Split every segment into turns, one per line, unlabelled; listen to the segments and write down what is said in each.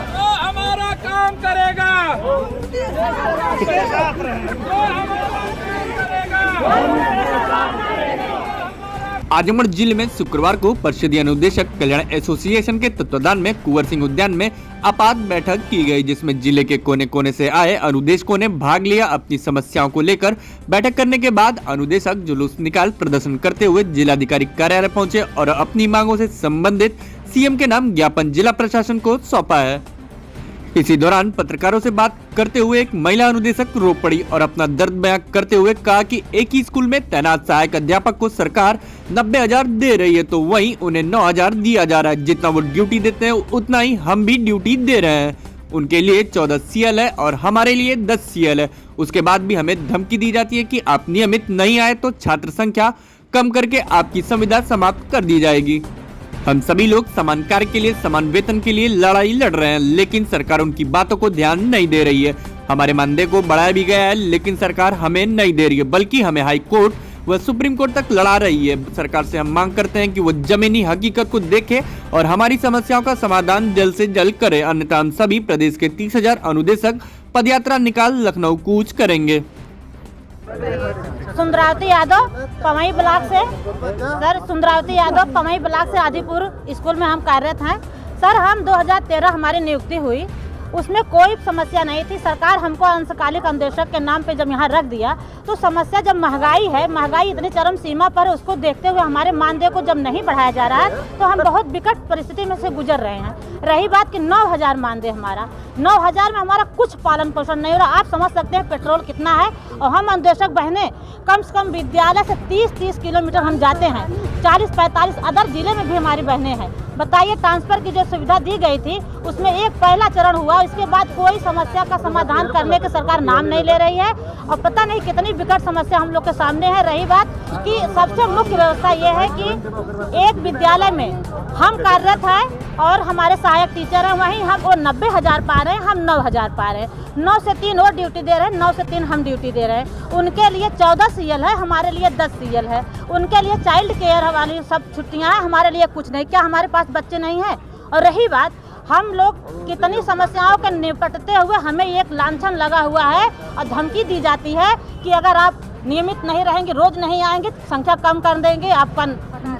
तो हमारा काम करेगा,
आजमगढ़ जिले में शुक्रवार को परिषदीय अनुदेशक कल्याण एसोसिएशन के तत्वाधान में कुंवर सिंह उद्यान में आपात बैठक की गई, जिसमें जिले के कोने कोने से आए अनुदेशकों ने भाग लिया। अपनी समस्याओं को लेकर बैठक करने के बाद अनुदेशक जुलूस निकाल प्रदर्शन करते हुए जिलाधिकारी कार्यालय पहुंचे और अपनी मांगों से संबंधित सीएम के नाम ज्ञापन जिला प्रशासन को सौंपा है। इसी दौरान पत्रकारों से बात करते हुए एक महिला अनुदेशक रो पड़ी और अपना दर्द बयां करते हुए कहा कि एक ही स्कूल में तैनात सहायक अध्यापक को सरकार 90,000 दे रही है, तो वहीं उन्हें 9,000 दिया जा रहा है। जितना वो ड्यूटी देते हैं उतना ही हम भी ड्यूटी दे रहे हैं। उनके लिए 14 CL है और हमारे लिए 10 CL है। उसके बाद भी हमें धमकी दी जाती है कि आप नियमित नहीं आए तो छात्र संख्या कम करके आपकी संविदा समाप्त कर दी जाएगी। हम सभी लोग समान कार्य के लिए समान वेतन के लिए लड़ाई लड़ रहे हैं, लेकिन सरकार उनकी बातों को ध्यान नहीं दे रही है। हमारे मानदेय को बढ़ाया भी गया है, लेकिन सरकार हमें नहीं दे रही है, बल्कि हमें हाई कोर्ट व सुप्रीम कोर्ट तक लड़ा रही है। सरकार से हम मांग करते हैं कि वो जमीनी हकीकत को देखे और हमारी समस्याओं का समाधान जल्द से जल्द करे, अन्यथा हम सभी प्रदेश के 30,000 अनुदेशक पदयात्रा निकाल लखनऊ कूच करेंगे।
सुंदरावती यादव पवई ब्लॉक से सर, सुंदरावती यादव पवई ब्लॉक से आदिपुर स्कूल में हम कार्यरत हैं। सर, हम 2013 हमारी नियुक्ति हुई, उसमें कोई समस्या नहीं थी। सरकार हमको अंशकालिक अनुदेशक के नाम पे जब यहाँ रख दिया तो समस्या, जब महंगाई है, महंगाई इतनी चरम सीमा पर है, उसको देखते हुए हमारे मानदेय को जब नहीं बढ़ाया जा रहा है तो हम बहुत विकट परिस्थिति में से गुजर रहे हैं। रही बात कि 9,000 मानदेय हमारा, 9,000 में हमारा कुछ पालन पोषण नहीं हो रहा। आप समझ सकते हैं पेट्रोल कितना है, और हम अनुदेशक बहनें कम से कम विद्यालय से 30 किलोमीटर हम जाते हैं, 40-45 अदर जिले में भी हमारी बहनें हैं। बताइए, ट्रांसफर की जो सुविधा दी गई थी उसमें एक पहला चरण हुआ, इसके बाद कोई समस्या का समाधान करने के सरकार नाम नहीं ले रही है, और पता नहीं कितनी विकट समस्या हम लोग के सामने है। रही बात कि सबसे मुख्य व्यवस्था ये है कि एक विद्यालय में हम कार्यरत हैं और हमारे सहायक टीचर हैं, वहीं हम वो 90,000 पा रहे हैं, हम 9,000 पा रहे हैं। 9 से 3 और ड्यूटी दे रहे हैं, 9 से 3 हम ड्यूटी दे रहे हैं। उनके लिए 14 CL है, हमारे लिए 10 CL है। उनके लिए चाइल्ड केयर वाली सब छुट्टियां हैं, हमारे लिए कुछ नहीं। क्या हमारे पास बच्चे नहीं हैं? और रही बात, हम लोग कितनी समस्याओं के निपटते हुए हमें एक लांछन लगा हुआ है और धमकी दी जाती है कि अगर आप नियमित नहीं रहेंगे, रोज नहीं आएंगे, संख्या कम कर देंगे, आपका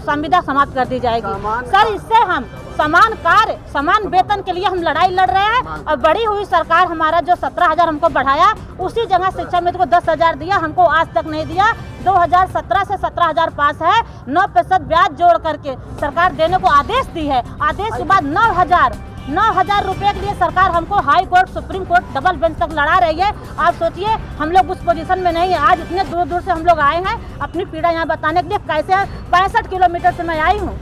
संविदा समाप्त कर दी जाएगी। सर, इससे हम समान कार्य समान वेतन के लिए हम लड़ाई लड़ रहे हैं, और बढ़ी हुई सरकार हमारा जो 17,000 हमको बढ़ाया, उसी जगह शिक्षा मित्र को 10,000 दिया, हमको आज तक नहीं दिया। 2017 से 17,000 पास है, 9% ब्याज जोड़ करके सरकार देने को आदेश दी है। आदेश के बाद 9,000 रुपये के लिए सरकार हमको high court, supreme court, double bench तक लड़ा रही है। आप सोचिए, हम लोग उस पोजीशन में नहीं है। आज इतने दूर दूर से हम लोग आए हैं अपनी पीड़ा यहाँ बताने के लिए। कैसे 65 किलोमीटर से मैं आई हूँ,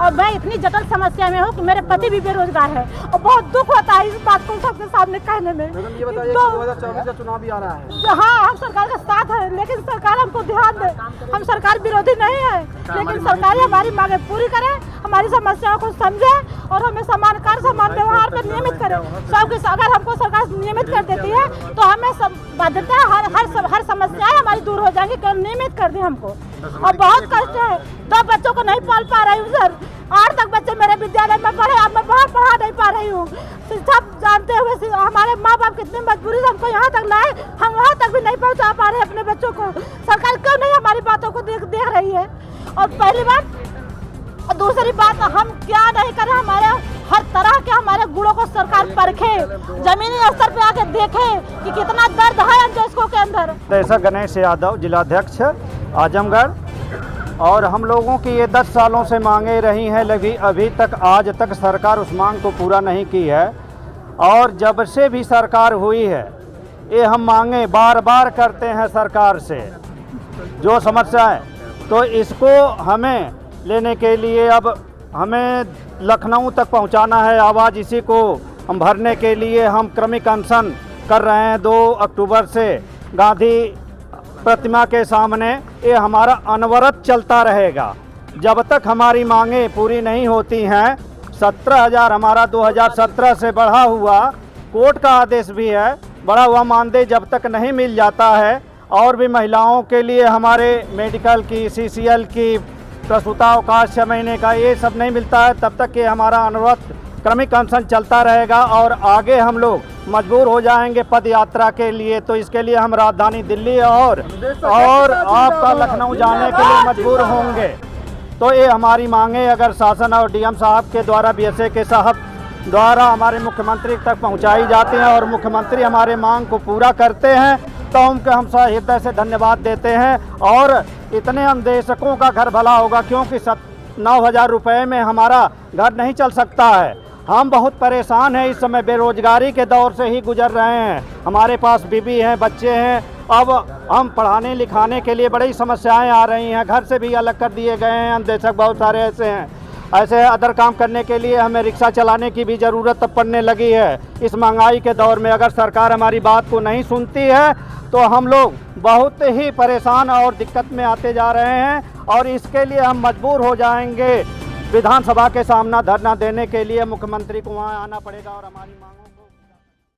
और मैं इतनी जटिल समस्या में हूँ कि मेरे पति भी बेरोजगार है, और बहुत दुख होता है इस बात को सबके सामने कहने में।
ये बताइए, 2024 का चुनाव भी आ रहा है।
हाँ, हम सरकार का साथ है, लेकिन सरकार हमको ध्यान दे। हम सरकार विरोधी नहीं है, लेकिन सरकार हमारी मांगे पूरी करे, हमारी समस्याओं को समझे और हमें समान कार्य समान व्यवहार पर नियमित करे। सबके अगर हमको सरकार नियमित कर देती है तो हमें बाध्यता हर समस्या हमारी दूर हो जाएंगी, नियमित कर दी हमको। और बहुत कष्ट है, 2 बच्चों को नहीं पाल पा रही हूँ सर। 8 तक बच्चे मेरे विद्यालय में पढ़े, अब मैं बाहर पढ़ा नहीं पा रही हूँ। सब जानते हुए हमारे माँ बाप कितनी मजबूरी से हमको यहाँ तक लाए, हम वहाँ तक भी नहीं पहुँचा पा रहे अपने बच्चों को। सरकार क्यों नहीं हमारी बातों को देख रही है? और पहली बात, और दूसरी बात, हम क्या नहीं करें, हमारे हर तरह के हमारे गुणों को सरकार परखे, जमीनी स्तर पे आके देखे कि कितना दर्द है अनुदेशकों के अंदर।
जैसा गणेश यादव, जिलाध्यक्ष आजमगढ़, और हम लोगों की ये 10 सालों से मांगे रही हैं, लेकिन अभी तक आज तक सरकार उस मांग को पूरा नहीं की है। और जब से भी सरकार हुई है, ये हम मांगे बार बार करते हैं सरकार से जो समस्या है, तो इसको हमें लेने के लिए अब हमें लखनऊ तक पहुंचाना है। आवाज़ इसी को हम भरने के लिए हम क्रमिक अनशन कर रहे हैं 2 अक्टूबर से गांधी प्रतिमा के सामने। ये हमारा अनवरत चलता रहेगा जब तक हमारी मांगे पूरी नहीं होती हैं। 17,000 हमारा 2017 से बढ़ा हुआ, कोर्ट का आदेश भी है, बढ़ा हुआ मानदेय जब तक नहीं मिल जाता है। और भी महिलाओं के लिए हमारे मेडिकल की, CCL की, प्रसूतावकाश 6 महीने का, ये सब नहीं मिलता है तब तक कि हमारा अनवरत क्रमिक अनशन चलता रहेगा और आगे हम लोग मजबूर हो जाएंगे पद यात्रा के लिए। तो इसके लिए हम राजधानी दिल्ली और आपका लखनऊ जाने के लिए मजबूर होंगे। तो ये हमारी मांगे अगर शासन और डीएम साहब के द्वारा, बीएसए के साहब द्वारा हमारे मुख्यमंत्री तक पहुंचाई जाती हैं और मुख्यमंत्री हमारे मांग को पूरा करते हैं तो उनके हम हृदय से धन्यवाद देते हैं। और इतने अंदेशकों का घर भला होगा, क्योंकि 9,000 रुपये में हमारा घर नहीं चल सकता है। हम बहुत परेशान हैं, इस समय बेरोजगारी के दौर से ही गुजर रहे हैं। हमारे पास बीवी हैं, बच्चे हैं, अब हम पढ़ाने लिखाने के लिए बड़ी समस्याएं आ रही हैं। घर से भी अलग कर दिए गए हैं, अंदेशक बहुत सारे ऐसे हैं। ऐसे अदर काम करने के लिए हमें रिक्शा चलाने की भी ज़रूरत पड़ने लगी है। इस महंगाई के दौर में अगर सरकार हमारी बात को नहीं सुनती है तो हम लोग बहुत ही परेशान और दिक्कत में आते जा रहे हैं और इसके लिए हम मजबूर हो जाएंगे। विधानसभा के सामने धरना देने के लिए मुख्यमंत्री को वहाँ आना पड़ेगा और हमारी मांगों को